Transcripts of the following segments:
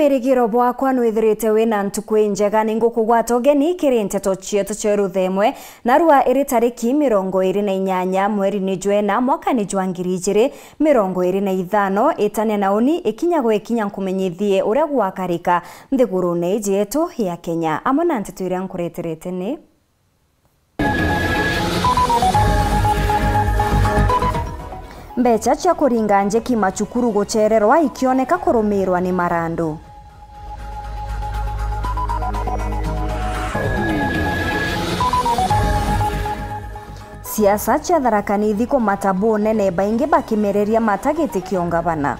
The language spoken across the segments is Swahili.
Mwirigiro bwakwa nwithirite wina ntuku njega ningukugwata ugeni kiri nteto chietu cia ruthemwe narua iri tariki 28 mweri ni Jwena mwaka ni jwa 2025 itania nauni ikinya nkumenyithie uria gwakarika nthigurune ijietu ya Kenya amona nteto iria nkureterete ni mbeca cia kuringa njeki machukuru guchererwa ikioneka kurumirwa ni marandu. Siasa cia tharakanithi kumatabu nene baingi bakimereria matagiti kiongavana.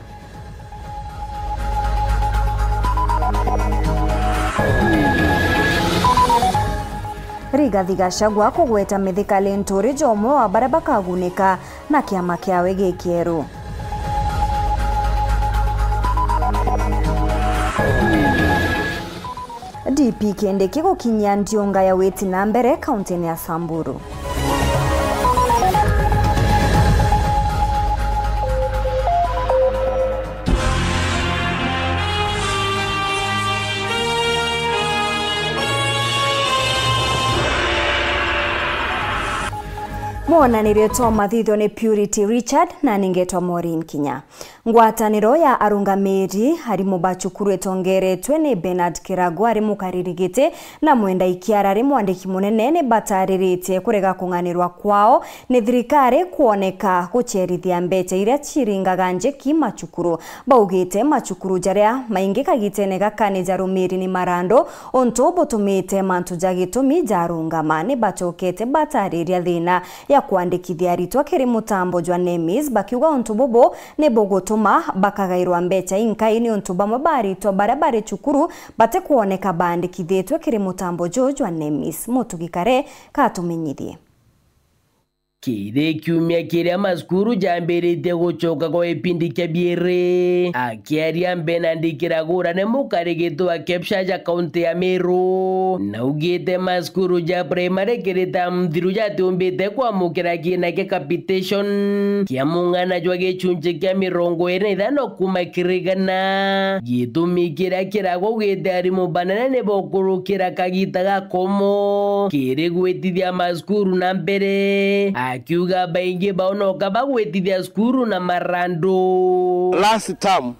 Rigathi Gachagua kugweta mithikali nturi jomwe wa baria bakagunika na kiama kiawe gikieru. DP Kindiki gukinyia Ndionga ya witi na mbere kaunti ya Samburu. Mwonanirio twa mathitho ni Purity Richard na ningetwa Maureen Kinya. Ngwataniro ya arungamiri harimo bachukuru etongeretwe ni Bernard Kiragu ari mukaririgite na mwenda ikiara ari mwandiki munene ni batariritie kurega kunganirwa kwao ni thirikari kuoneka gucherithia mbeca iria ciringaga njeki machukuru. Baugite machukuru jaria maingi kagitene gakani jarumiri ni marando onto botumite mantu jagitumi jarungama ni bachokete batariria thina ya kuandikithia ritwa kiri mutambo jwa NEMIS bakiuga onto bobo ne bogotuma bakagairwa mbeca inkaini onto bamwe baritwa barabare chukuru bate kuoneka bandikithitwe kiri mutambo jwa NEMIS mutugikare katumenyithie. Kire kiumia kiria maskuru jamberete gucoka kwa ipindi kia biere akiaria Bernard Kiragu ne mukarigitwa Kipchaja kaunti ya Meru na ugite maskuru ja primary kirita mthiru ja tumbite kwa mukira kina ke capitation kia mungana jwa gechunje kia 25 kuma kirigana gitumi kira Kiragu gite ari mubanana ne bokuru kira kagitaga komo kire gwetithia maskuru na mbere akiuga baingi baonoka bagwetithia skuru na marando. Last term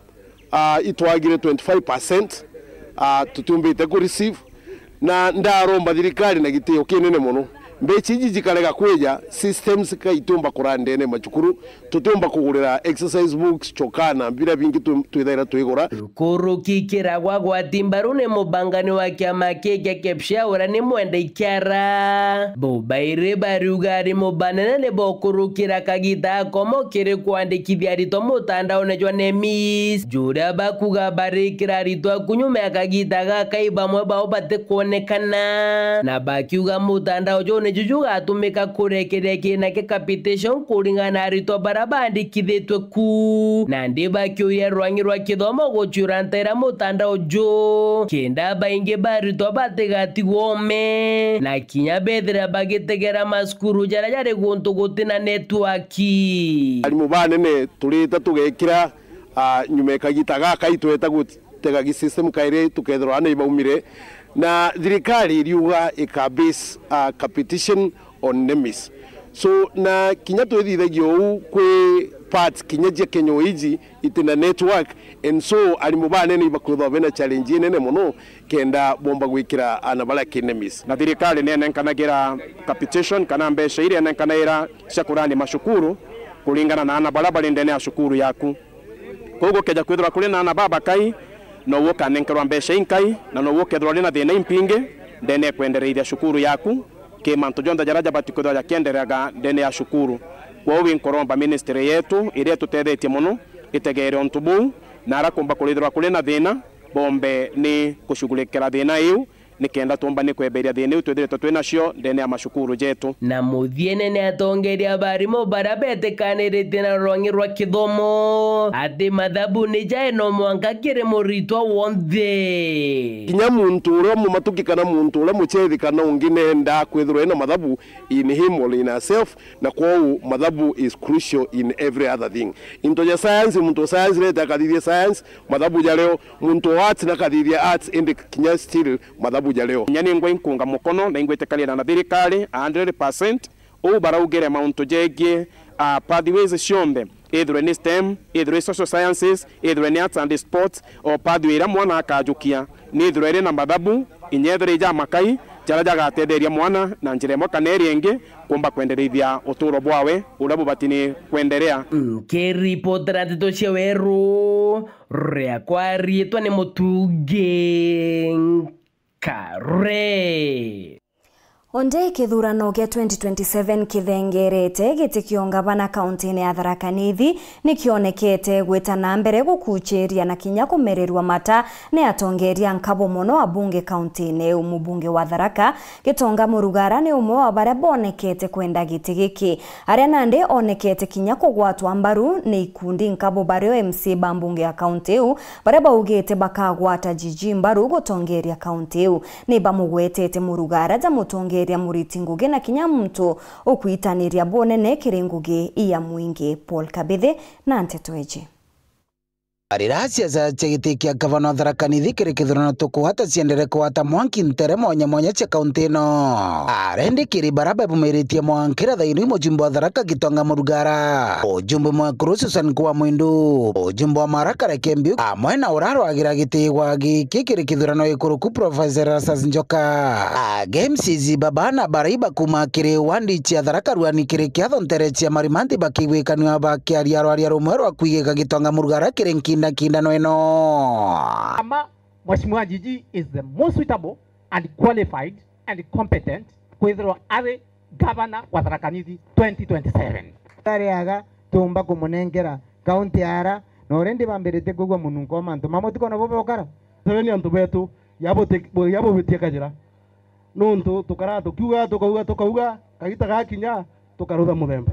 itwagire 25% tutumbite ku receive na ndaromba thirikari na gitio kinene muno mbechi iji jikarega kweja systems kaitumba kurandene machukuru tutumba kugurira exercise books chokana mbira bingi twithaira twigura Kuruki Kiragwa gwatimbaru ne mubangani wa kiama keke Kipchaura ni mwenda ikiara bobaire barugari mubanene ne bokurukira kagita komo kire kuandikithia rito mutandao ne jwa NEMIS jura bakuga barikira rito kunyume akagita gakaiba mwe bao bate kuonekana na bakiuga mutandao jone jujuga atumika kurekereke na ke capitation kuringana rito barabandi kithitwe ku na ndiba kyoya rwangirwa kithomo guchura ntera mutandao jo kenda bainge barito bategati wome na kinya bethera bagitegera maskuru jara jare guntu gutina network ari mubanene turita tugekira nyume kagitaga kaitweta gutega gi system kaire tukethirwa na ibaumire na thirikari riuga ikabase competition on NEMIS so na kinya twithithagio kwi part kinya je Kenya iji itina network and so ari mubane ni bakutho bena challenge nene muno kenda bomba gwikira anabala NEMIS na thirikari nene nkanagira competition kana mbeca iria nkanaira shakurani mashukuru kulingana na anabala balindene ya shukuru yaku kogo keja kwithira kuli na anababa kai no woka nenkerwa mbeca inkai na no woke thorali na thina impinge ndene kwendereithia shukuru yaku ke manto jonda jaraja batikodo ya kenderaga ndene ya shukuru kwa uwi nkoromba ministry yetu iria tutethetie muno itegere ontubu na arakomba kulithirwa kuli na thina bombe ni kushugulikira thina iu nikenda tumba ni kweberia thini utwethiretwo twina cio ndene ya mashukuru jetu na muthiene ni atongeria barimo barabetekaniritie na rwangi rwa kithomo ati mathabu ni jae no mwanka kiri muritwa wonthe kinya muntu uria mumatuki kana muntu uria muchethi kana ungi nenda kwithirwa ina mathabu in him or in herself na kwao mathabu is crucial in every other thing into ya science muntu science leta kathithia science mathabu ja leo muntu arts na kathithia arts indi kinya still mathabu ja leo nyani ngwe nkunga mukono na ingwetekanira na thirikari 100% u baraugere mauntu jegie pathways ciombe either in STEM, either in social sciences, either in arts and sports, or pathway ira mwana akajukia ni either na mathabu inyethere ja makai jara jagatetheria mwana na njira imwe kana iri ingi kumba kwenderithia uturo bwawe uria bubatini kwenderea kiripotera ndeto cia weru riakwa rietwa ni Mutungi Kare. Onde kithurano kia 2027 kithengerete gitikio ngavana kaunti-ini ya Tharaka Nithi nikionekete gwita na mbere gukuchiria na kinya kumererwa mata ni atongeria nkabo muno abunge kaunti-ini. Umubunge wa Tharaka Gitonga Murugara ni umwe wa baria bonekete kwenda giti giki aria nande onekete kinya kugwatwa mbaru ni ikundi nkabo bario MC bambunge ya kaunti iu baria baugite bakagwata jiji mbaru gutongeria kaunti iu ni bamugwetete Murugara ja mutongeria Muriti Ngugi na kinya muntu ukuitaniria bonene kiri ngugi iya mwingi. Paul Kabithe na Nteto Eji. Ariracia za chegiti kia gavana Tharaka Nithi kiri kithurano tukuhata ciendere kuhata Mwangi ntere mwanya cia kaunti ino arendi kiri baraba bumiritie mwankira thainu mujumbe wa Tharaka Gitonga Murugara ujumbe mwekuru Susan Kuwa Mwindu ujumbe wa Maraka Rekembiu amwe na urarwagira giti gwa giki kiri kithurano ikuruku Professor Rasas Njoka GMCZ babana baraiba kuma kiri wandi cia Tharaka ruani kiri kiatho ntere cia marimanti bakiwikaniwa bakiaria rwaria rumwe rwa kuigika Gitonga Murugara kiri kindano eno. Mheshimiwa Jiji is the most suitable and qualified and competent kwithirwa ari governor wa Tharaka Nithi 2027. Ariaga tumba kumunengera county ara no rendi bambirite kugwa mununko mantu mamotiko na bobokara tebeni antu betu yabo bitie kajira nuntu tukara tukauga kagita gakinya tukarutha muthemba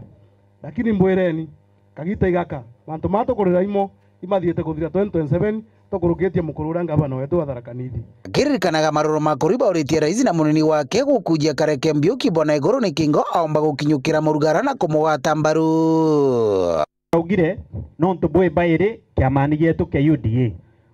lakini mbwireni kagita igaka mantu matokorera imo imathiete kuthira 2027 tokurukitie mukurura ngavana wetu wa Tharaka Nithi kiririkanaga maroro makuriba uritie rais na munini wake gukujia Karekembiu kibona iguru ni kingo aomba gukinyukira Murugara na kumugwata mbaru augire nontu bwe baire kiamani gitu kia UDA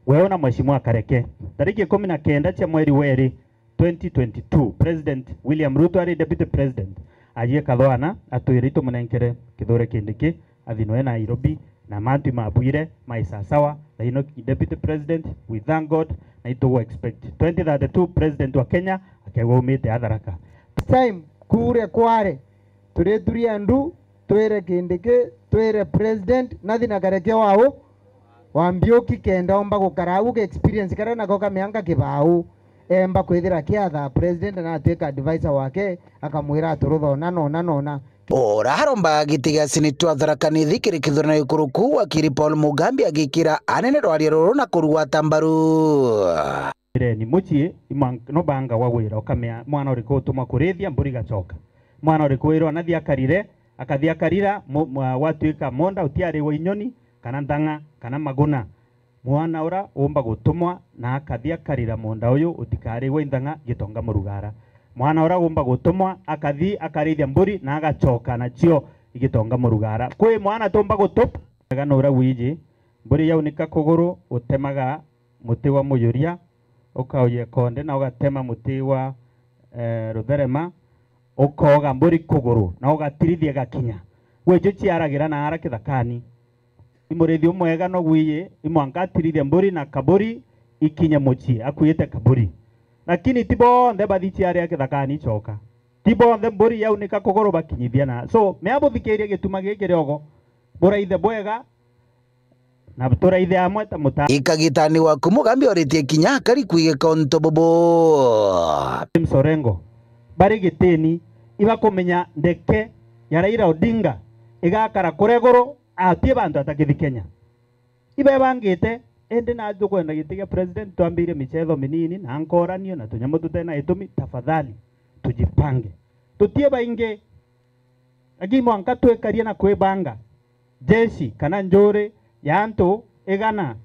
weona Mheshimiwa Kareke tariki 19 cia mweri weri 2022 President William Ruto ari deputy president ajie kathwana atwirito munenkere kithure kindiki athinoe Nairobi na mantu mabwire maisasawa na ino deputy president we thank God na ito expect 2032 president wa Kenya akegwa umite Tharaka time kure kware tureturia ndu twere kindike twere president nathi na Kareke wao wambioki kenda omba gukaragu ke experience kare na goka mianga kibau emba kwithira kiatha president na ateka advisor wake akamwira aturutho nona ora haromba gitiga sinitwa Tharaka Nithi kiri kithurano ikuruku wakiri Paul Mugambi agikira anene rwaria ruru na kurugwata mbaru ni muchie no banga wa wira okamea mwana uriku utuma kurithia mburi gacoka mwana uriku wira anathia karire akathia karira watuika monda utiari wa inyoni kana ndanga kana maguna mwana ora umba gutumwa na akathia karira monda uyu utikari wa indanga Gitonga Murugara mwana ora umba gutumwa akathi akarithia mburi na agacoka nacio Gitonga Murugara kwi mwana tumba gutup gana ora wiji mburi yaunika kuguru utemaga muti wa muyuria ukauye konde na ugatema muti wa rutherema ukoga mburi kuguru na ugatirithia gakinya wejo ciaragira na ara kithakani imurithio mwega no gwiye imwangatirithia mburi na kaburi ikinya muci akuyite kaburi lakini tibo ndeba thici aria kithakani coka tibo ndhe mburi yaunika kuguru bakinyithia na so meabo thikiria gituma gikiriogo buraithe bwega na turaithe amwe ta muta ikagitani waku Mugambi oritie kinya kari kuigika onto bobo Msorengo bari gitini iba kumenya ndeke ya Raila Odinga igakara kuregoro atie bantu atakithi Kenya iba bangite ende na ajo kwenda gitiga president tuambire michetho minini na nkoranio na tunyamo tutena itumi tafadhali tujipange tutie bainge agimo anka twekaria na kwebanga jeshi kana njore ya antu igana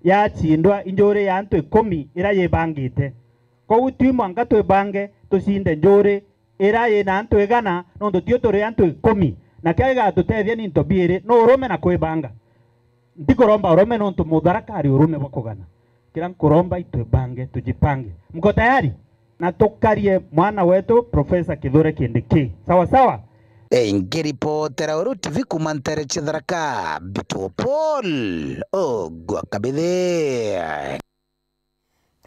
ya chindwa njore ya antu 10 ira yebangite ko utimo anka twebange tusinde njore ira ye na antu igana no tutio turi antu 10 na kaiga tutethia ni ntobire no urume na kwebanga ndikoromba urume no ntumudarakari urume bakugana kila nkuromba itwebange tujipange mko tayari na tukarie mwana wetu Profesa Kithure Kindiki sawa sawa. Ngiripotera Uru TV kumantere Chitharaka Bituo Paul Ogwakabithe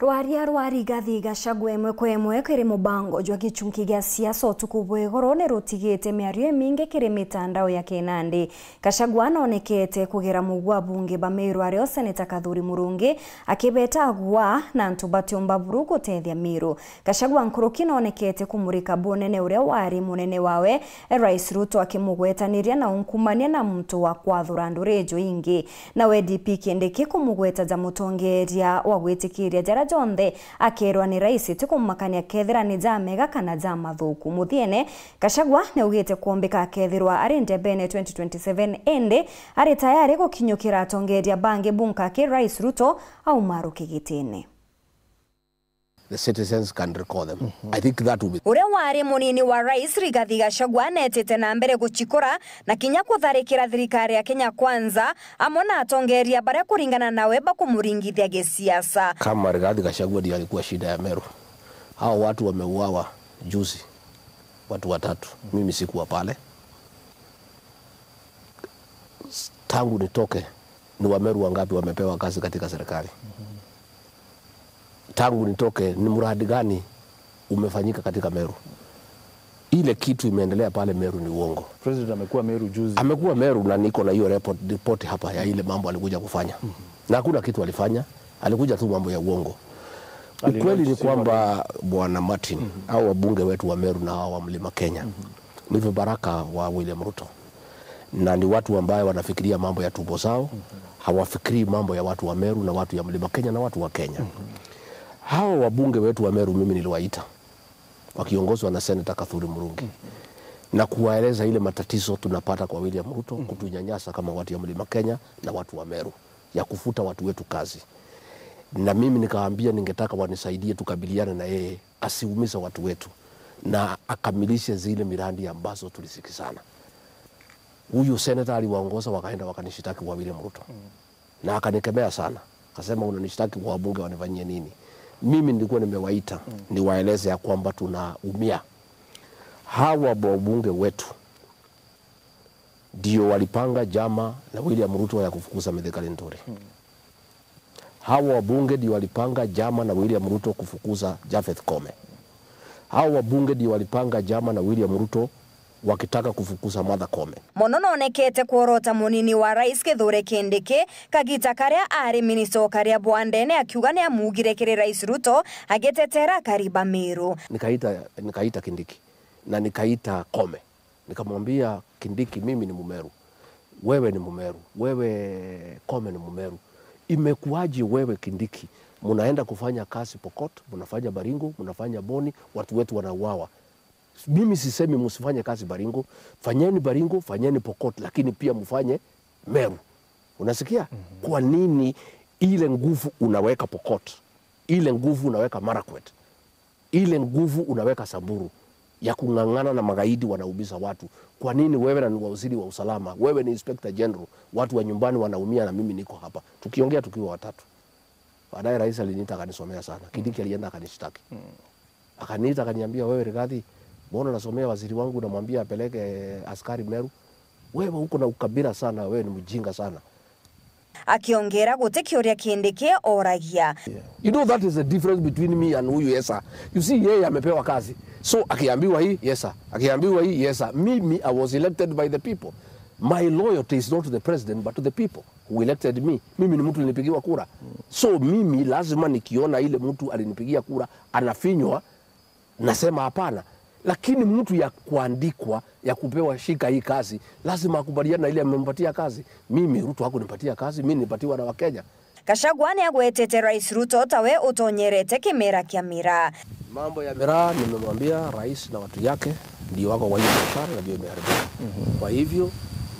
Rwari gathi Gachagua imwe kwa imwe kiri mubango jwa gichunki gya siasa utuku bwegoro ne rutigite miario mingi kiri mitandao ya Kinandi. Gachagua anaonekete kugira mugwa bunge ba Meru ario seneta Kathuri Murungi akibeta agwa na ntubatio mbaburu gutethia Meru. Gachagua nkuruki naonekete kumurika bonene uria wari munene wawe Rais Ruto akimugwetaniria na unkumania na mtu wa kwathura ndurejo ingi na WDP Kindiki kumugweta za mutongeria wa gwitikiria jara jonde akerwa ni rais tikumakania kethira ni jamega kana jama thuku muthiene. Gachagua ne ugite kuombeka kethirwa ari ndebene 2027 ende ari tayari gukinyukira atongeria bange bunka ke Rais Ruto au maru kigitini. The citizens can recall them. I think that will be. Ure wari munini wa Rais Rigathi Gachagua netete na mbere guchikora na kinya kutharikira thirikari ya Kenya Kwanza amona atongeria bare kuringana nawe bakumuringithia gisiasa. Kama Rigathi Gachagua ndiye alikuwa shida ya Meru. Hao watu wameuawa juzi. Watu watatu. Mimi sikuwa pale. Tangu nitoke ni wa Meru wangapi wamepewa kazi katika serikali? Tangu nitoke ni mradi gani umefanyika katika Meru? Ile kitu imeendelea pale Meru ni uongo. President amekuwa Meru juzi. Amekuwa Meru na niko na hiyo report hapa ya ile mambo alikuja kufanya. Na hakuna kitu alifanya, alikuja tu mambo ya uongo. Ukweli ni kwamba Bwana Martin au wabunge wetu wa Meru na wa Mlima Kenya ni vibaraka wa William Ruto. Na ni watu ambao wanafikiria mambo ya tumbo zao, hawafikiri mambo ya watu wa Meru na watu ya Mlima Kenya na watu wa Kenya. Hao wabunge wetu wa Meru mimi niliwaita wakiongozwa na Senator Kathuri Murungi na kuwaeleza ile matatizo tunapata kwa William Ruto kutunyanyasa kama watu ya Mlima Kenya na watu wa Meru ya kufuta watu wetu kazi. Na mimi nikawaambia ningetaka wanisaidie tukabiliane na yeye asiumize watu wetu na akamilishe zile miradi ambazo tulisikizana. Huyu senator aliwaongoza wakaenda wakanishitaki kwa William Ruto. Na akanikemea sana. Akasema unanishitaki kwa wabunge wanifanyie nini? Mimi nilikuwa nimewaita niwaeleze ya kwamba tunaumia. Hawa wabunge wetu ndio walipanga jama na William Ruto ya kufukuza Mithika Linturi. Hawa wabunge ndio walipanga jama na William Ruto kufukuza Japhet Kome. Hawa wabunge ndio walipanga jama na William Ruto wakitaka kufukuza Martha Koome. Monono onekete kuorota munini wa Rais Kithure Kindiki kagita karia ari minister karia Bwandene akiuga ni amugire kiri Rais Ruto agetetera kariba Meru. Nikaita Kindiki na nikaita Koome. Nikamwambia Kindiki, mimi ni Mumeru. Wewe ni Mumeru. Wewe Koome ni Mumeru. Imekuaje wewe Kindiki mnaenda kufanya kazi Pokot, mnafanya Baringo, mnafanya Boni, watu wetu wanauawa. Mimi sisemi msifanye kazi Baringo, fanyeni Baringo, fanyeni Pokot, lakini pia mfanye Meru. Unasikia? Kwa nini ile nguvu unaweka Pokot? Ile nguvu unaweka Marakwet. Ile nguvu unaweka Samburu ya kung'ang'ana na magaidi wanaumiza watu. Kwa nini wewe na waziri wa usalama, wewe ni Inspector General, watu wa nyumbani wanaumia na mimi niko hapa. Tukiongea tukiwa watatu. Baadaye rais aliniita akanisomea sana. Kindiki alienda akanishtaki. Akaniita akaniambia, wewe Rigathi, mbona unasomea waziri wangu namwambia apeleke askari Meru? Wewe uko na ukabila sana, wewe ni mjinga sana. Akiongera gutikioria Kindiki oragia. You know that is the difference between me and huyu Yesa. You see yeye amepewa kazi. So akiambiwa hii Yesa, akiambiwa hii Yesa. Mimi I was elected by the people. My loyalty is not to the president but to the people who elected me. Mimi ni mtu nilipigiwa kura. So mimi lazima nikiona ile mtu alinipigia kura anafinywa nasema hapana. Lakini mtu ya kuandikwa ya kupewa shika hii kazi lazima akubaliane na ile amempatia kazi. Mimi Ruto hakunipatia kazi, mimi nilipatiwa na Wakenya. Gachagua ni agwetete Rais Ruto tawe utonyerete kimera kia miraa. Mambo ya miraa nimemwambia rais na watu yake ndio wako kwa hiyo biashara na ndio imeharibika. Kwa hivyo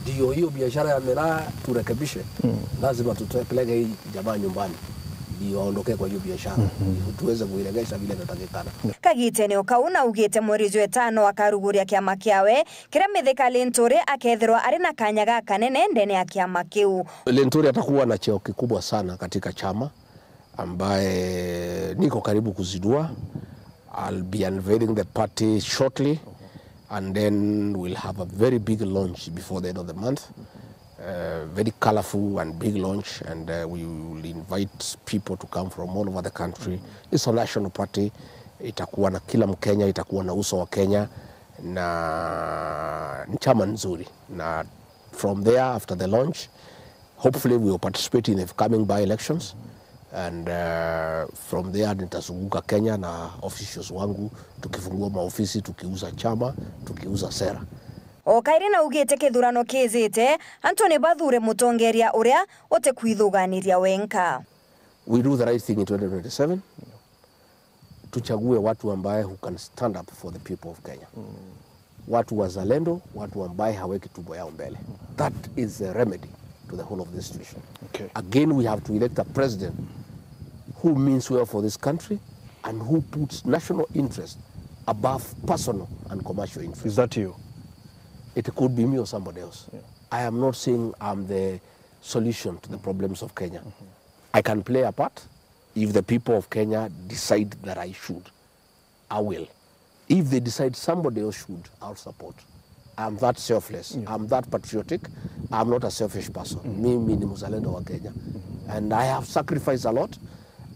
ndio hiyo biashara ya miraa turekebishe. Lazima tutupeleke hii jamaa nyumbani ndio aondoke kwa hiyo biashara. Tuweze kuiregesha vile inatakikana. Kagitenio kauna ugite mwezi wetano akaruguria kiama kiawe kira mithika Linturi akethirwa ari na kanyaga kanene ndene ya kiama kiu. Linturi atakuwa na cheo kikubwa sana katika chama ambaye niko karibu kuzidua. I'll be unveiling the party shortly, and then we'll have a very big launch before the end of the month. Very colorful and big launch, and we will invite people to come from all over the country. It's a national party. Itakuwa na kila Mkenya, itakuwa na uso wa Kenya, na chama nzuri. Na from there, after the launch, hopefully we will participate in the coming by-elections. And from there nitazunguka Kenya na officials wangu tukifungua maofisi, tukiuza chama, tukiuza sera. Okairi na ugite kithurano kizite Anthony Bathure mutongeria uria ote kwithuganiria wenka. We do the right thing in 2027. Tuchague watu ambaye who can stand up for the people of Kenya. Watu wazalendo, watu ambaye haweki tumbo yao mbele. That is the remedy to the whole of this situation. Again, we have to elect a president who means well for this country and who puts national interest above personal and commercial interest. Is that you? It could be me or somebody else. I am not saying I'm the solution to the problems of Kenya. I can play a part. If the people of Kenya decide that I should, I will. If they decide somebody else should, I'll support. I'm that selfless. I'm that patriotic. I'm not a selfish person. Mimi ni mzalendo wa Kenya. And I have sacrificed a lot.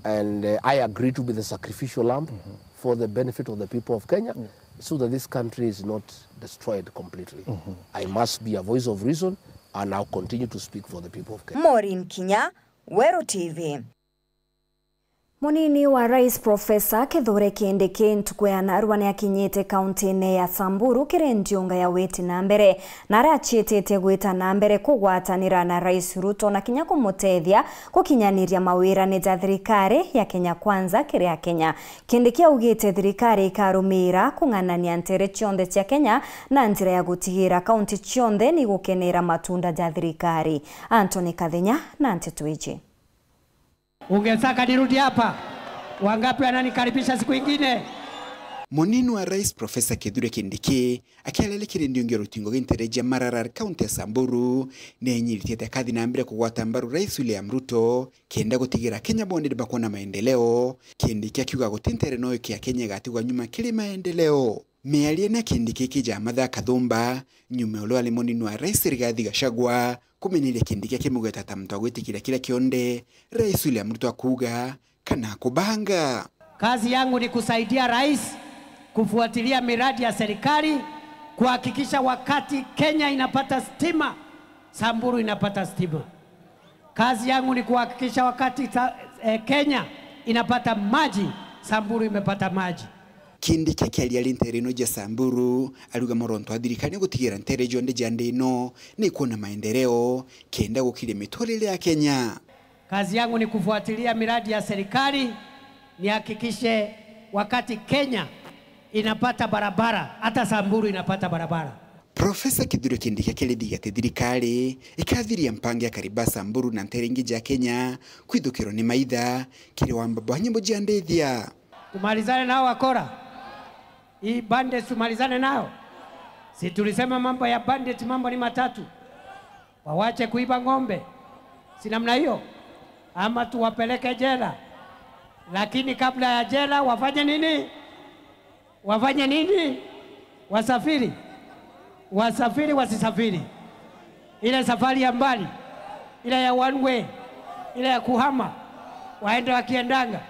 And I agree to be the sacrificial lamb for the benefit of the people of Kenya, so that this country is not destroyed completely. I must be a voice of reason, and I'll continue to speak for the people of Kenya. Maureen Kinya, Wero TV. Munini wa Rais Profesa Kithure Kindiki ntukweana arwane akinyite kaunti-ini ya Samburu kiri njionga ya weti na mbere na arachitite gwita na mbere kugwatanira na Rais Ruto na kinya kumutethia kukinyaniria mawira ni ja thirikari ya Kenya Kwanza kiri ya Kenya. Kindiki augite thirikari ikarumira kung'anania ntere cionthe cia Kenya na njira ya gutigira kaunti cionthe ni gukenera matunda ja thirikari. Anthony Kathenya na Ntituiji. Ungetaka nirudi hapa? Wangapi wananikaribisha siku nyingine? Munini wa Rais Profesa Kithure Kindiki akialelekire ndio rutingo gintereja Marara kaunti ya Samburu nenyirite kathi na mbere kugwata mbaru Rais William Ruto kenda gutigira Kenya bonded bakona maendeleo. Kindiki akiuga gutintere no kia Kenya gatigwa nyuma kiri maendeleo. Mealie na Kindiki kija matha kathumba nyuma olo ali munini wa Rais Rigathi Gachagua kumenile Kindiki akimugeta tamto gwitikira kila kionde Rais William Ruto akuga kana kubanga. Kazi yangu ni kusaidia rais kufuatilia miradi ya serikali, kuhakikisha wakati Kenya inapata stima, Samburu inapata stima. Kazi yangu ni kuhakikisha wakati Kenya inapata maji, Samburu imepata maji. Kindiki akialia ntereno ja Samburu aluga moronto adirikani gutigira ntere jonde jande ino ni kuona maendeleo kenda gukire mitolele ya Kenya. Kazi yangu ni kufuatilia miradi ya serikali, nihakikishe wakati Kenya inapata barabara, hata Samburu inapata barabara. Profesa Kithure Kindiki akelidiga thirikari ikathiria mpango ya kariba Samburu na nterengi ja Kenya kwithukiro ni maitha kiri wambabo nyimbo jandethia. Tumalizane nao wakora. Hii bandit tumalizane nao. Si tulisema mambo ya bandit, mambo ni matatu. Wawache kuiba ng'ombe. Si namna hiyo? Ama tuwapeleke jela. Lakini kabla ya jela wafanye nini? Wafanye nini? Wasafiri. Wasafiri wasisafiri. Ile safari ya mbali, ile ya one way, ile ya kuhama, waende wakiendanga.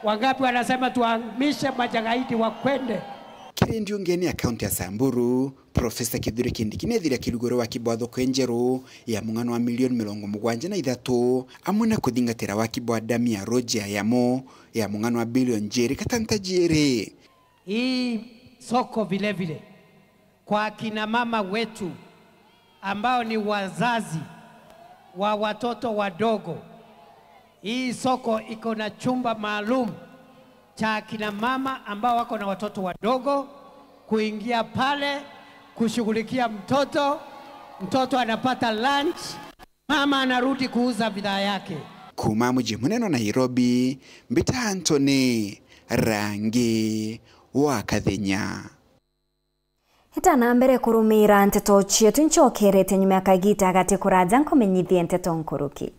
Wangapi wanasema tuhamishe majagaidi wakwende? Kiri ndio ngeni akaunti ya Samburu, Profesa Kithure Kindiki nethira kirugoro wa kibwatho kwenjeru ya mungano wa milioni 73 amuna kuthingatira wa kibwa dami ya Roger yamo ya mungano wa bilioni jeri katanta jeri. Hii soko vile vile kwa kina mama wetu ambao ni wazazi wa watoto wadogo, Hii soko iko na chumba maalum cha kina mama ambao wako na watoto wadogo kuingia pale kushughulikia mtoto anapata lunch, mama anarudi kuuza bidhaa yake. Kuma mji munene Nairobi, Mbita Anthony, Rangi wa Kathenya. Itana mbere kurumira nteto chietu nchokerete nyuma kagita agate kuraja nkomenyithie nteto nkuruki.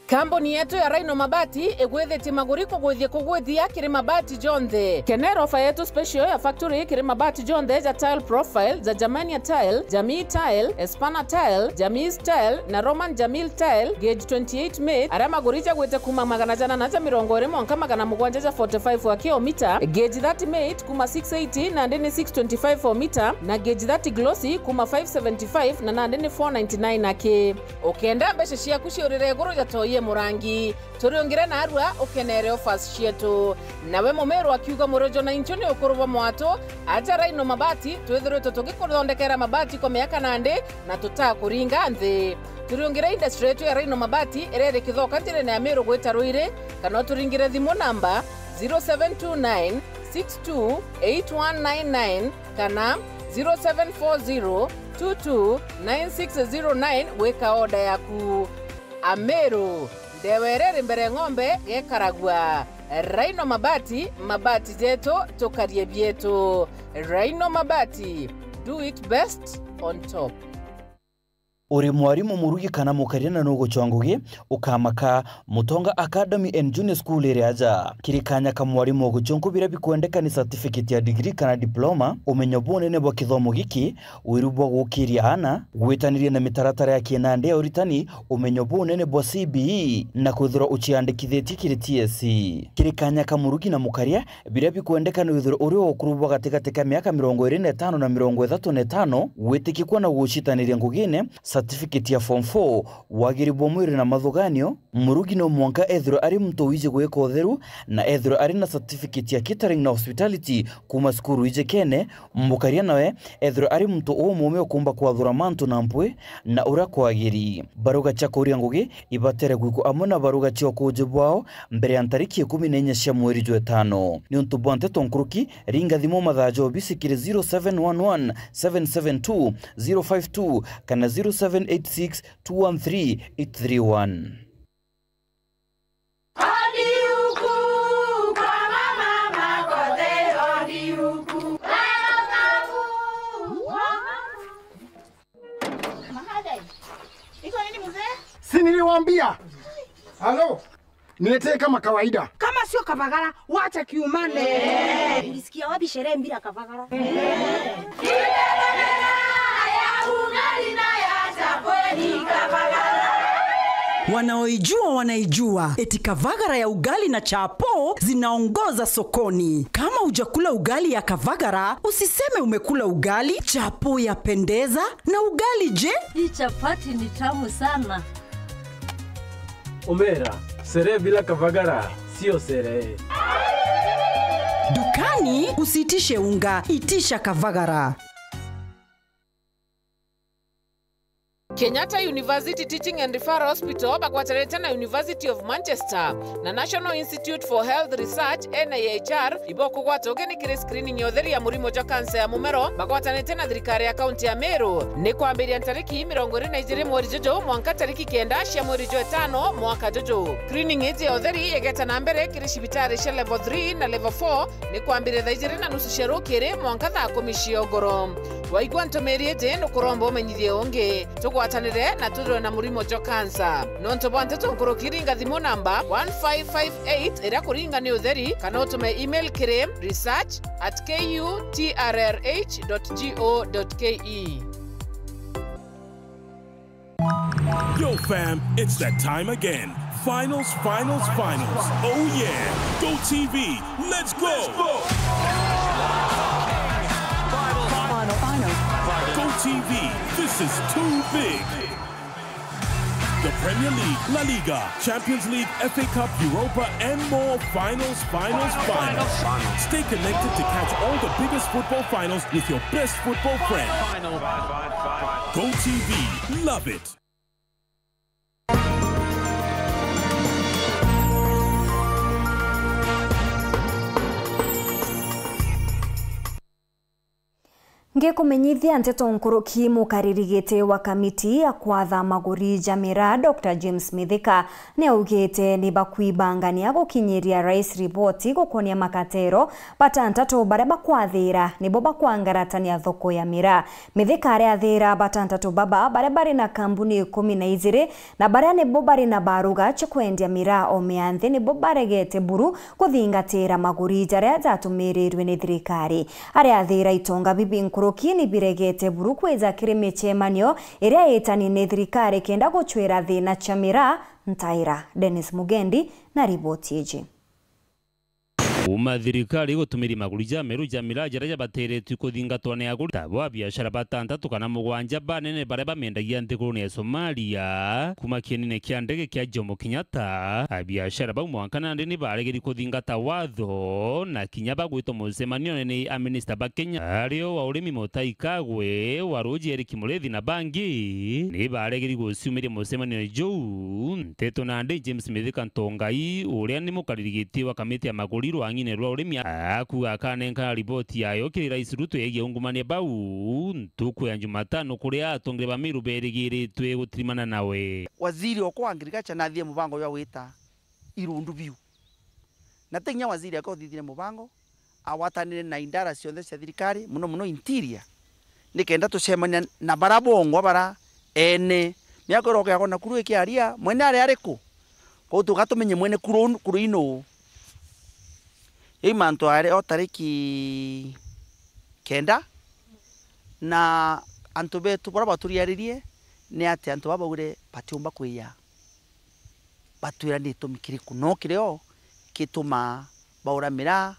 Kamboni yetu ya Rhino Mabati egwethete maguriko kugwithia kiri mabati jonthe. Kenero ofa yetu special ya factory kiri mabati jonthe ja tile profile, za Germania tile, Jamii tile, Espana tile, Jamii tile na Roman Jamil tile gauge 28 made. Ara magurija gwete kuma magana jana na 120 mwanka magana mugwanja ja 45 wa kilomita, gauge 30 made kuma 680 na ndeni 625 for meter na gauge 30 glossy kuma 575 na ndeni 499 ake. Okenda mbeshe shia kushirire guru ja toye murangi turiongire na arua ukenere offers cietu nawe mumeru akiuga murojo na inchoni ukuruba mwato aja Rhino Mabati twethirwe tutugikuthondekera mabati kwa miaka nande na tutakuringa nthi. Turiongire industry yetu ya Rhino Mabati erere kithoka ntire ya Meru gweta Ruire kana turingire thimu namba 0729 628199 kana 0740 229609 weka order yaku. Ameru ndewerere mbere ng'ombe gekaragwa. Rhino Mabati, mabati zetu tukarie bietu. Rhino Mabati, do it best on top. Uri mwarimu murugi kana mukarina nugo chwangugi ukamaka Mutonga Academy and Junior School iriaja kirikanya ka mwarimu guchonku bira bikwendeka ni certificate ya degree kana diploma umenyo bunene bwa kithomo giki wirubwa gukiria ana gwitanirie na mitaratara ya kienande ya uritani umenyo bunene bwa CBE na kuthura uchiandikitheti kiri TSC kirikanya ka murugi na mukaria bira bikwendeka ni withura uri okurubwa gatika miaka 25 na 35 witikikwa na guchitaniria ngugine certificate ya form 4 wagiribwo mwiri na mathuganio murugi no mwanka ethiro ari mtu wije gweka utheru na ethiro ari na certificate ya catering na hospitality kuma skuru ije kene mukaria nawe ethiro ari mtu umume okumba kwathura mantu na mpwe na ura kwagiri baruga chakuria ngugi ibatere gwiko amona baruga chyo kujibwao mbere ya tariki 14 cia mweri jwe 5 ni untu bwante tonkuruki ringa thimo mathajo bisikire 0711 772 052 kana 0786213831. Si niliwaambia? Halo? Niletee kama kawaida. Kama sio Kavagara, wacha kiumane. Ulisikia wapi sherehe bila Kavagara? Wanaoijua wanaijua eti Kavagara ya ugali na chapo zinaongoza sokoni. Kama hujakula ugali ya Kavagara, usiseme umekula ugali. Chapo yapendeza na ugali je? Hii chapati ni tamu sana. Omera, sere bila Kavagara sio sere. Dukani usitishe unga, itisha Kavagara. Kenyatta University Teaching and Referral Hospital bakwatarete na University of Manchester na National Institute for Health Research NIHR iboko gwatoge ni kire screening yotheri ya murimo ja kansa ya mumero bakwatanete na thirikari ya kaunti ya Meru ni kwambiria tariki 22 mweri jojo mwanka tariki 9 cia mweri jwe 5 mwaka jojo. Screening ije yotheri egeta na mbere kire cibitari cia level 3 na level 4 ni kwambiria thaijire na nusu cia rukiri mwanka thaa 10 cia ogoro. Waigwa ntomerie je no kuromba umenyithie ungi tugwatanire na tudro na murimo jo kansa nonto bwante tunkurukiringa thimu namba 1558 ira kuringa ni utheri kana utume email kire research@kutrrh.go.ke. Yo fam, it's that time again. Finals. Oh yeah. Go TV. Let's go. Go TV. This is too big. The Premier League, La Liga, Champions League, FA Cup, Europa, and more. Finals. Stay connected to catch all the biggest football finals with your best football friend. Go TV. Love it. Ngekumenyithia Nteto Nkuruki mukaririgite wa kamiti ya kwatha maguri Jamira Dr. James Mithika ne augite ni bakwibangania gukinyiria rais ripoti gukonia makatero batantatu baria bakwathira nibo bakwangaratania thoko ya Mira. Mithika aria athira batantatu baba baria bari na kambuni 12 na baria nibo bari na baruga chikwendia Mira o meanthi nibo baregete buru kuthingatira maguri jaria jatumirirwe ni thirikari. Aria athira itonga bibi Nkuruki ni biregete buru kweza kirime chemanio iria etani ni thirikari kenda guchwira thina cha Mira Ntaira. Dennis Mugendi na ripoti iji. Uma thirikari gutumiri maguri Jameru Jamira jaria bateretu kuthingatwa ni aguri tabo biashara batantatu kana mugwanja banene baria bamendagia nthiguru ni Somalia kuma kienine kia ndege kia Jomo Kenyatta. Biashara bau mwankana ni baregeri kuthingata watho na kinya bagwito mucemanio ni minister ba Kenya ario wa urimi Mutahi Kagwe waruji Eric Mureithi na bangi ni baregeri guciumiria mucemanio jou. Nteto Nandi James Mithika Ntongai uria ni mukaririgiti wa kamiti ya maguri ngine rwa urimi aku akanenka ripoti yayo kiri rais Ruto yegie ungumania bau ntuku ya Jumatano kuria atongire bamiru berigiritwe gutirimana nawe. Waziri wa agriculture nathie mubango ya wita irundu biu na tenya waziri akothithire mubango awatanire na indara cionthe cia thirikari muno interior nikenda tucemania na barabongwa bara ene miakoro yako na kuru ikiaria mwene ari ariku ko tugatumenye mwene kuru ino manto are o tariki kenda na antu betu bora baturiaririe ne ati antu babaure patiumba kwiya batwira ni tumikiri kuno kireo kituma baura Mira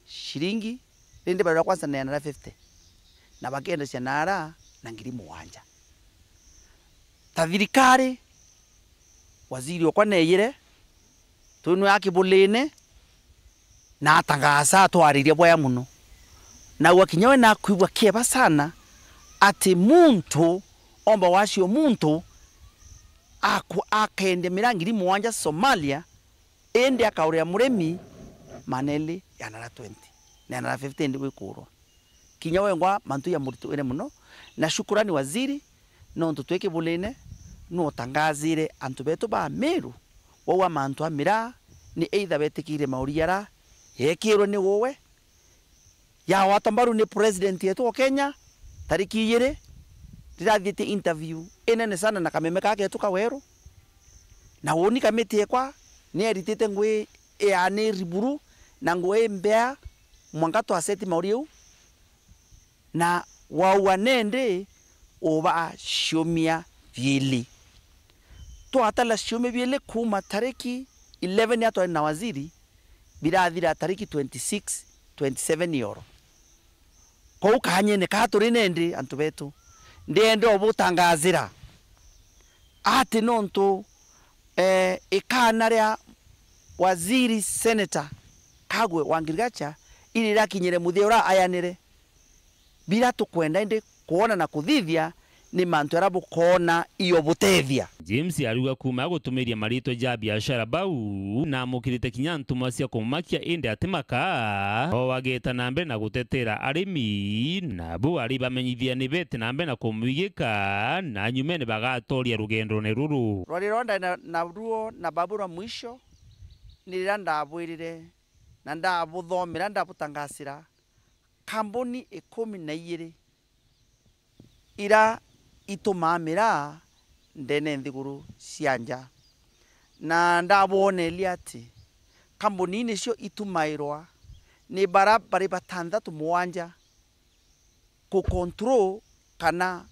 shiringi rinde bara kwanza na 50 na bagenda cia nara na ngiri muwanja tathirikari waziri okwa neyire tunu yakibulene na atangasa atwaririe boya muno na wakinyawe na kuibwa kieba sana ati muntu omba wacio muntu akende Mira ngiri muwanja Somalia ende akauria muremi maneli ya nara 20 na nara 50 ndi gwikurwa kinyawe ngwa mantu ya muritu ene muno na shukurani waziri no ntutweke bulene no tangazire antu betu ba Meru wa mantu a Mira ni either betikire mauriara yekiro ni wowe ya watambaru ni president yetu wa Kenya tariki yire ndirathite interview enene sana na kameme kake yetu kawero na woni kamiti ekwa ni eritite ngwe yani riburu na ngwe mbea mwangato aseti mauriu na wawanende oba shomia vieli to atala shomia vieli kuma tariki 11 yato na waziri birathira tariki 26 27 euro ko kanye ne katuri nende antu betu ndende obutangazira ati nonto ikana ria waziri senator Kagwe wa agriculture ili rakinyire muthiura ayanire bila tukwenda inde kuona na kuthithia ni mantu arabu kona iyo butethia. James aruga kuma gutumiria marito ja biashara bau na mukirite kinyantu macia kumakia inde atimaka o wageta nambe na gutetera arimi na bu ari bamenyithia ni bete nambe na kumwigika na nyumene bagatoria rugendo ne ruru rorironda na ruo na babura mwisho niranda abwirire na ndabuthomera ndabutangasira kambuni 12 ira ituma Mira ndene nthiguru cianja na ndabonelia ati kambuni ni cio itumairwa ni barabara batandatu muwanja ku control kana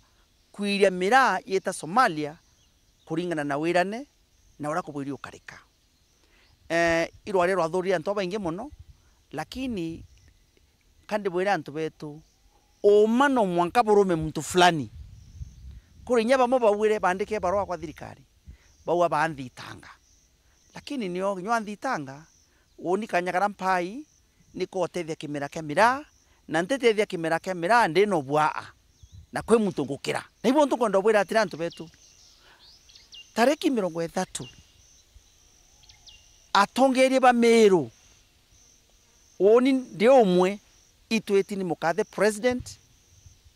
kuiria Mira yeta Somalia kuringana na wirane na ura kubwiri ukarika irware rwathuri antu baingi muno lakini kandi bwira antu betu o mano mwanka burume mtu fulani kuri nyaba mo bawire bandike barua kwa thirikari bau abanthitanga lakini nio nyanthitanga woni kanyagara mpai niko otethia kimera kia mira na ntetethia kimera kia mira ndino bwaa na kwe muntu ngukira na ibo ntukwenda bwira atira antu betu tariki 30 atongerie ba Meru woni ndio umwe itweti ni mukathe president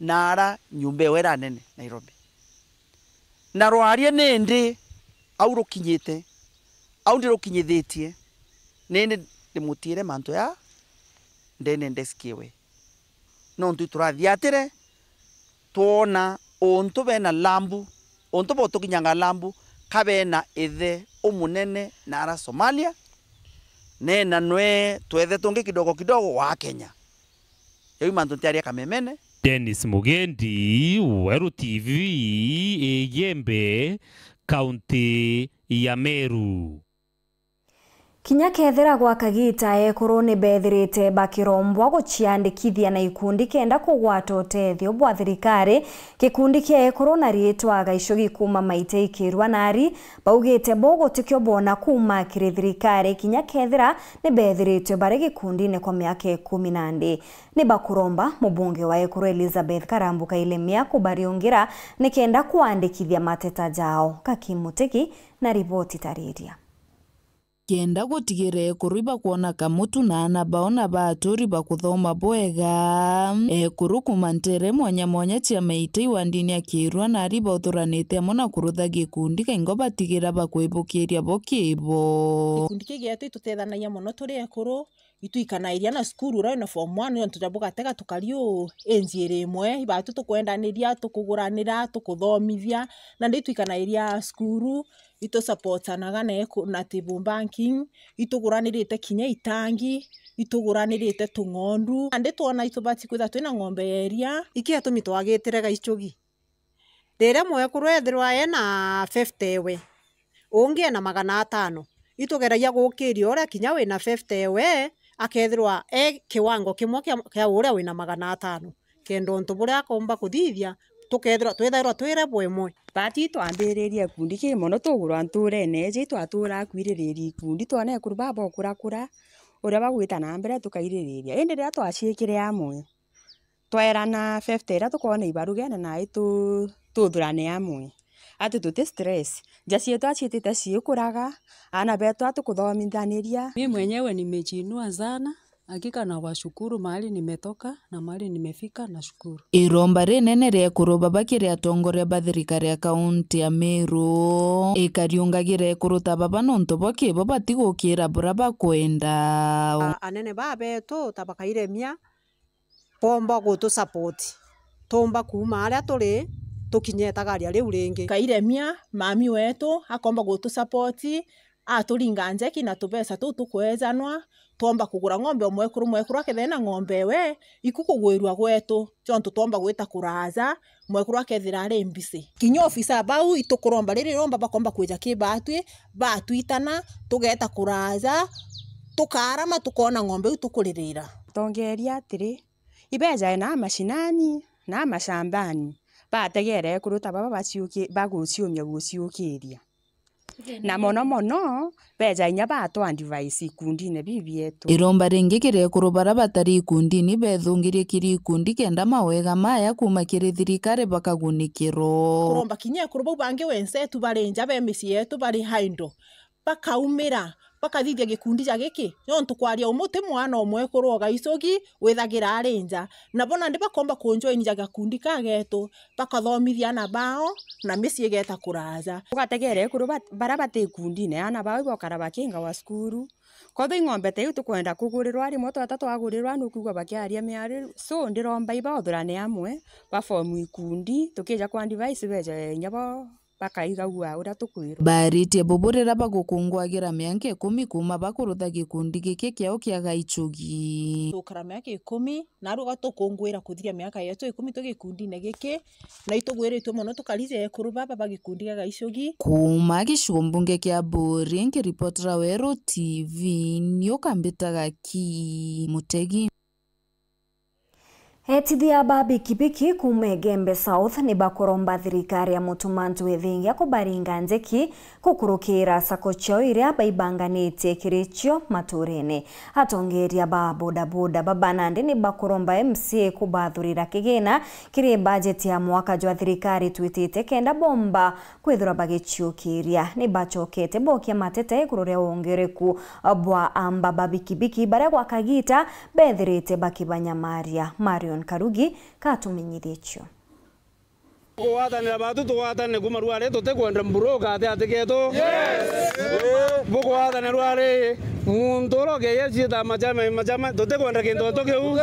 nara nyumba wera nene Nairobi na rwarie nende au rukinyite au ndiro kinyithetie nene ndimutire manto ya ndene ndeskiwe no ntu turathiatire tuona onto bena lambu onto boto kinyanga lambu kabena ithe umunene nara Somalia nena nwe twethe tungi kidogo kidogo wa Kenya yoi manto tiaria kamemene Dennis Mugendi, Weru TV, Yembe, County ya Meru. Kinya kethera gwa kagita ekuru ni bethirite bakirombwa guciandikithia na ikundi kenda kugwata utethio bwa thirikari gikundi kia ekuru na rietwa Gaishogi kuma maite ikirwa nari baugite bogotikyo bona kuma kiri thirikari kinya kethera ni bethirite bare gikundi ne kwa miaka 12 ni bakuromba mubunge wa ekuru Elizabeth Karambuka Ilemia kubariungira ni kenda kuandikithia mateta jao Kakimuteki na ripoti tariria kenda gutigire kuriba kuona kamutu na anabaona baturi bakuthoma bwega ekuru kumantere mwanya cia maitei wa ndini akirwa na riba uthuranite amona kurutha gikundi kaingo batigira bakwibukiria bokibo gikundi kigiete tutethanagia muno turi ekuru ituikanairia na skuru ra na form 1 ntujabuga tega tukario enjire imwe ibatu tukwendaniria tukuguranira tukuthomithia na ndituikanairia skuru ito supportanaga na table banking ituguranirite kinya itangi ituguranirite tungondu ande tuona itubati kwitha twina ng'ombe yeria iki atumi twagitire Gaishogi rire mwekuru ethirwa ena 50 we ungi na 500 itugeragia gukiria uria kinya wina 50 we akethirwa kiwango kimwe kia uria wina 500 kendo ntu buria akomba kuthithia tukethirwa twire bwemwe bati twambiririe kundi ki mono tugurwa nturene je twatura kwiririria kundi twana ekuru baba okurakura uria bagwita na mbere tukaiririria indi ria twacikire amwe twerana 50 ira tukona ibarugene na itu tuthurane amwe ati tuti stress jasie twachitite ciikuraga ana betu atukuthomithaniria mimi mwenyewe nimejinua sana hakika na washukuru mahali nimetoka na mahali nimefika na shukuru. Iromba rinene ria kuroba bakire atongoria bathirikari ya kaunti ya Meru ikariungagire kuruta baba nonto bokibo batigukira bura bakwenda anene babetu tabakairemia pomba gutu support tomba kuma aria turi tukinyetagaria riu ringi kairemia mami wetu akomba gutu support aturinga njeki na tubesa tu tukwezanwa tomba kugura ng'ombe mwekuru akethena ng'ombe we ikukugwirwa gwetu tontu tomba gwita kuraza mwekuru akethira ari mbisi kinya ofisa bau itukuromba riri romba bakomba kweja kibatwi batwitana tugeta kuraza tukarama tukona ng'ombe tukuririra tongeria atiri ibeja na mashinani na mashambani bategere kuruta baba baciuki baguciumya guciukiria na mono beja inya batwa device ikundine bibietu iromba ringi kire kurubara batari ikundini bethungirie kiri ikundi kenda mawega maya kuma kiri thirikari bakagunikiro kuromba kinya kuruba bangi wensetu barenja be misi yetu bari haindo bakaumira bakathithia gikundi ja giki nontu kwaria umuti mwana omwe kuru Gaishogi withagira arenja na bona ndi bakomba kunjoini ja gikundi kagetu bakathomithia na bao na misi igeta kuraza ugategere kuru bara batikundine ana bao bokara bakinga wa skuru kothe ng'ombe te tukwenda kugurirwa ri moto atatu agurirwa nukugwa bakiaria miari so ndiromba iba othurane amwe ba form ikundi tukija kwa device beja nyabo bakaigagua uria tukwirwo baritie buburira bagukungwagira miaka 10 kuma bakurutha gikundi giki kiao kia Gaishogi tukara miaka 10 na ruga tukungwira kuthia miaka yetu 10 tugikundine giki na itugwiritwe muno tukarize ekuru baba bagikundi ga Gaishogi kuma giciumbunge kia Buri ngiripotera Weru TV niukambitaga ki Mutegi Etithia ba bikibiki kume Gembe South ni bakuromba thirikari ya mutumantu ethingia kubaringa njeki kukurukira sako chao iria baibanganitie kirichio maturene. Atongeria ba bodaboda babanande ni bakuromba MCA kubathurira kigina kiri budget ya mwaka jwa thirikari twitite kenda bomba kwithura bagichukiria ni bachokete bokia matete kururia wongereku bwa amba babikibiki bare kwa kagita bethirite bakibanyamaria Marion Karugi katumenyithio Kuwatanira batu tuwatane kumarware tutekwenda mburoka ategeto bukwatane rware muntoro geyechita majama tutekwenda kintu tukeu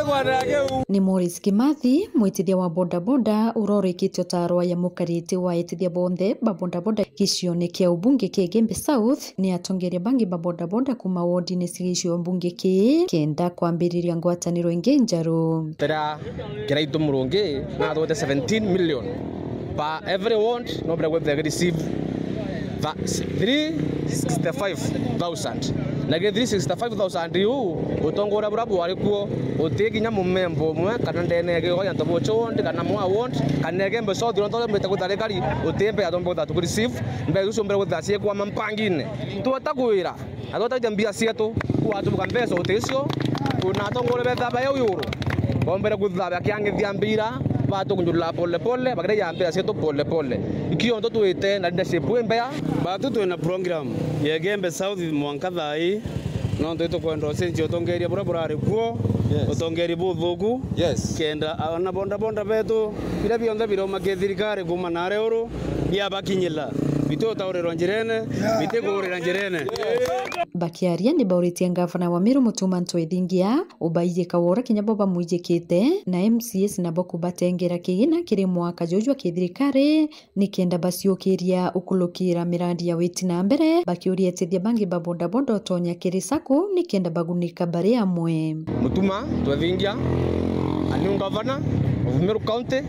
ni Morris Kimathi mwitithia wa bodaboda urorikitio tarwa ya mukariti wa itithia bonthe ba bodaboda gicione kia ubunge kia Gembe South ni atongeria bangi ba bodaboda kuma wodi ni sigicio ubunge ki kenda kwambiriria ngwataniro ingi njaru tera kiraitu murungi na thote 17 million per every ward no break they receive 365,000 na 365,000 yu utongora burabu walikuo utiginya mumembo mwe kana ndene ge hoya ntobo chonde kana mwa ward kana Gembe South ndo mbeta kutarikari utembe atombo tatu ku receive mbe uso mbere guthacie kwa mampangine tuatakwira atota jambia sietu kwa tubuka mbeso utesio kuna tongore betha ba euro bombere kuthaba kyangithia mbira batu kunjula pole pole bagire yambira sietu pole pole ikio ndo tuite na leadership wembea batu tuina program ya Gembe South mwankathai no ndo kwenda senji utongeria burabura kuo utongeria buthugu kenda ana bonda betu bila bionda biroma ke thirikari kuma nare uru bia bakinyila bito taurero njirene bitegurira njirene bakiaria ni bauritie ngavana wa Meru mutumantu ethingia ubaije kawora kinyaboba mwijikite na MCS na boku batengera kigina kiri mwaka jojwa kithirikari ni kenda basiukiria ukulukira mirandi ya witi na mbere bakiuria tithia bangi ba bodaboda tonya kiri sako ni kenda bagunika bari amwe mutuma twethingia ani ngavana of Meru County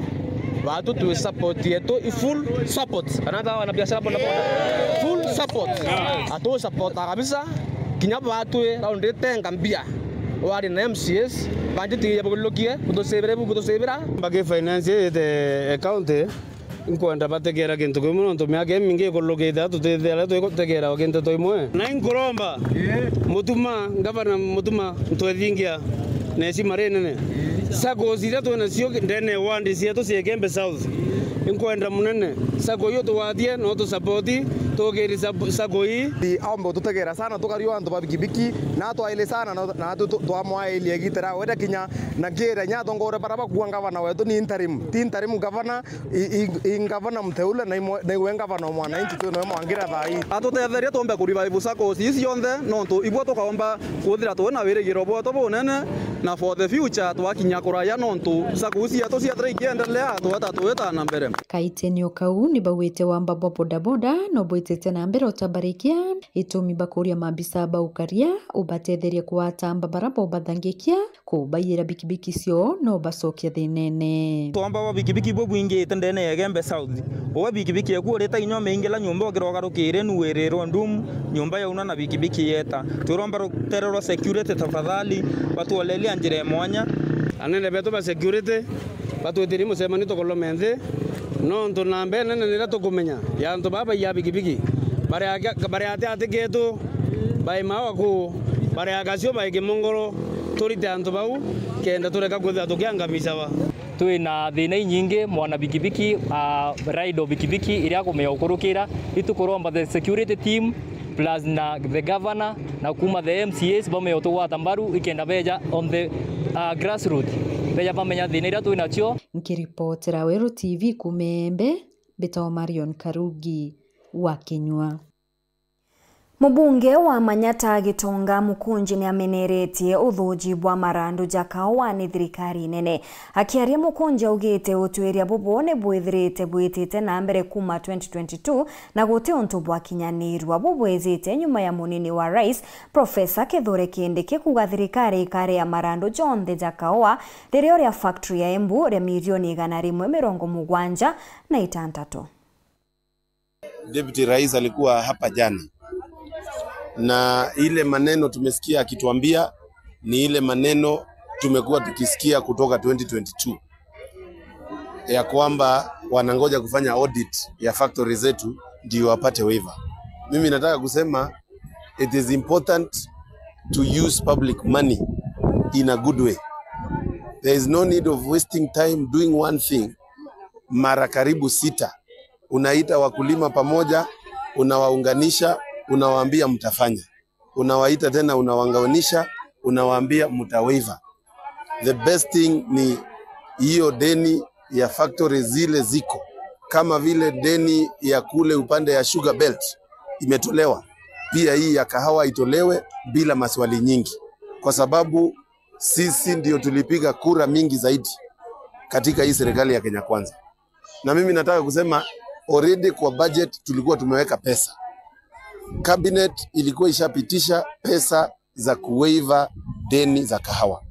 watu tu support yetu full support anataka wana biashara boda full support atu support kabisa kinyapa watu round tenga mbia wali na MCS banditi ya bulokie kutosebera bage finance the account inkwenda bategera kintu kimwe ndo myake mingi koloketa tutethera tutegera kintu toimwe na inkuromba mutuma ngavana mutuma twethingia nesi marenene sako zira to na sio ndene wandi cia to cie Gembe South inkwenda munene sako yo to wathie no to support to gerisa sako hii ambo tutegera sana tukario andu babikibiki na to aile sana na to amwaile gitera weda kinya na gera nya tongore baraba kuangavana wetu ni interim governor ingavana mteule na iwe ngavana mwana inchi tu no mwangira thai atutetheria tombe kuriva sako ici yonthe no to ibwo tukaomba kuthira tu na wirigiro bwo to bunene na for the future twakinya kuraya no to sako ici atu cia endelea tuweta na mbere kaitenio kau ni bawite wamba bodaboda no boitete na mbere utabarikia itumi bakuria mabisa baukaria ubatetheria kuatamba barabo bathangikia kubayira bikibiki cio no bacokia thinene twamba wa bikibiki bwo bwingite ndene ya Gembe South wa bikibiki ekureta inyome ingela nyumba ogirogarukire nuwerero ndum nyumba yauna na bikibiki yeta turomba ruterero security tafadhali watu walelia njire mwanya anene beto ba security batu etirimu semani to kolomende no ndo nambe nene nira to kumenya ya ndo baba ya bikibiki bare ate geto bai mawa ku bare agasio bai kimongoro turite anto bau kenda tureka kutha tukiangamiza wa twina thina nyingi mwana bikibiki ride bikibiki iria kumeokurukira itukuromba the security team plus na the governor na kuma the MCS bameotugwata mbaru ikenda beja on the grassroots beja bamenya thina iria twina cio nkiripotera Weru TV kumembe Betao Marion Karugi wa Kinyua. Mubunge wa Manyata Gitonga Mukunji ni ameneretie uthuji bwa marandu jakao wa ni thirikari nene. Akiaria Mukunji augite utwiria bubone bwithirite bwitite na mbere kuma 2022 na guti untu bwa kinyanirwa bubwezite nyuma ya munini wa rais Profesa Kithure Kindiki kuga thirikari ikare ya marandu jonthe jakao ririo ria factory ya Embu ria milioni 176. Deputy Rais alikuwa hapa jana na ile maneno tumesikia akituambia ni ile maneno tumekuwa tukisikia kutoka 2022 ya kwamba wanangoja kufanya audit ya factory zetu ndio wapate waiver. Mimi nataka kusema it is important to use public money in a good way. There is no need of wasting time doing one thing mara karibu 6. Unaita wakulima pamoja, unawaunganisha, unawaambia mtafanya. Unawaita tena, unawaunganisha, unawaambia mtawaiver. The best thing ni hiyo deni ya factory zile ziko. Kama vile deni ya kule upande ya Sugar Belt imetolewa, pia hii ya kahawa itolewe bila maswali nyingi. Kwa sababu sisi ndio tulipiga kura mingi zaidi katika hii serikali ya Kenya Kwanza. Na mimi nataka kusema already kwa budget tulikuwa tumeweka pesa. Cabinet ilikuwa ishapitisha pesa za kuwaiver deni za kahawa.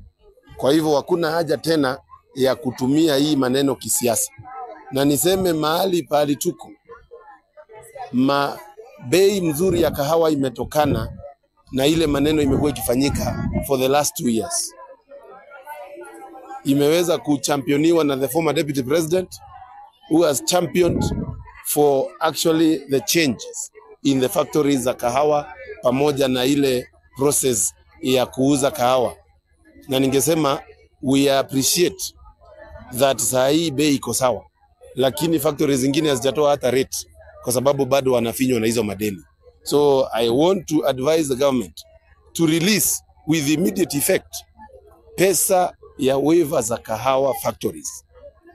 Kwa hivyo hakuna haja tena ya kutumia hii maneno kisiasa. Na niseme mahali pali tuko, bei mzuri ya kahawa imetokana na ile maneno imekuwa ikifanyika for the last 2 years. Imeweza kuchampioniwa na the former deputy president who has championed for actually the changes in the factories za kahawa pamoja na ile process ya kuuza kahawa. Na ningesema we appreciate that saa hii bei iko sawa, lakini factories zingine hazijatoa hata rate kwa sababu bado wanafinywa na hizo madeni. So I want to advise the government to release with immediate effect pesa ya waiver za kahawa factories.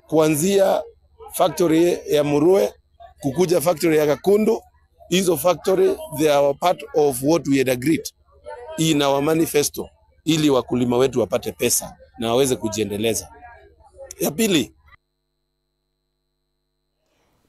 Kuanzia factory ya Murue kukuja factory ya Gakundu, hizo factory they are part of what we had agreed in our manifesto, ili wakulima wetu wapate pesa na waweze kujiendeleza. Ya pili,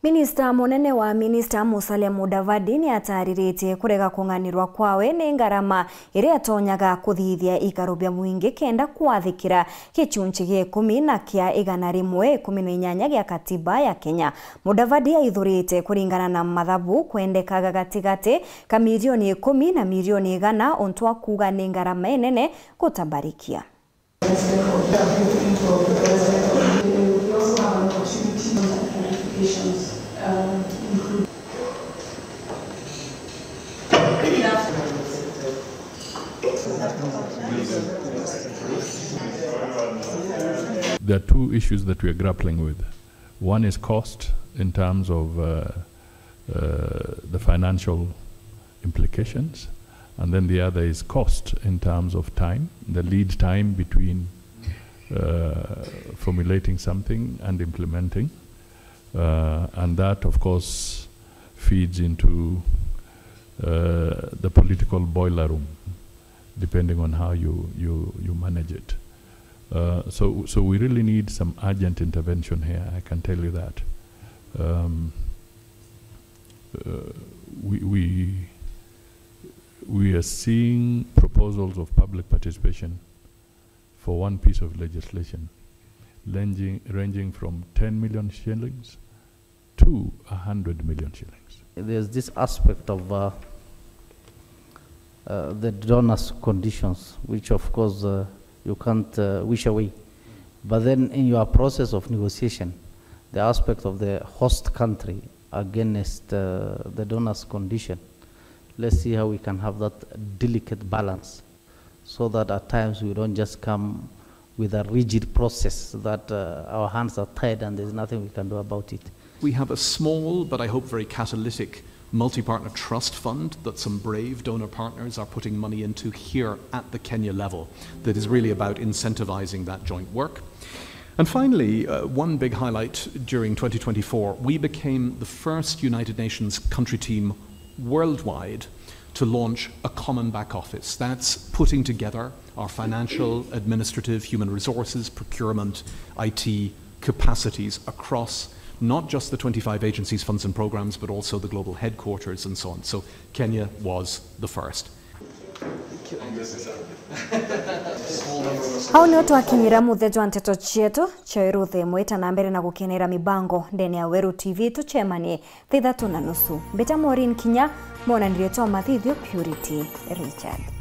Minista munene wa Minista Musalia Mudavadi ni atariritie kurega kunganirwa kwawe ni ngarama iria atonyaga kuthithia ikaro bia muingi kenda kwathikira gicunji gia 10 na kia 118 gia katiba ya Kenya. Mudavadi aithurite kuringana na mathabu kwendekaga gatigati ka milioni 10 na milioni 100 ontwa kuga ni ngarama enene kutabarikia. There are two issues that we are grappling with. One is cost in terms of the financial implications, and then the other is cost in terms of time, the lead time between formulating something and implementing. And that, of course, feeds into the political boiler room, depending on how you manage it. So we really need some urgent intervention here, I can tell you that. We are seeing proposals of public participation for one piece of legislation ranging from 10 million shillings to 100 million shillings. There's this aspect of the donors' conditions, which of course you can't wish away. But then in your process of negotiation, the aspect of the host country against the donors' condition, let's see how we can have that delicate balance so that at times we don't just come with a rigid process that our hands are tied and there's nothing we can do about it. We have a small, but I hope very catalytic, multi-partner trust fund that some brave donor partners are putting money into here at the Kenya level that is really about incentivizing that joint work. And finally, one big highlight during 2024, we became the first United Nations country team worldwide to launch a common back office. That's putting together our financial, administrative, human resources, procurement, IT capacities across not just the 25 agencies, funds and programs, but also the global headquarters and so on. So Kenya was the first. Hau nio twakinyira muthejo wa nteto cietu choiruthe mwita na mbere na gukenera mibango ndeni ya Weru TV tuchemanie thitha 3:30 mbeta Maureen Kinya mona ndiretoa mathithio Purity Richard.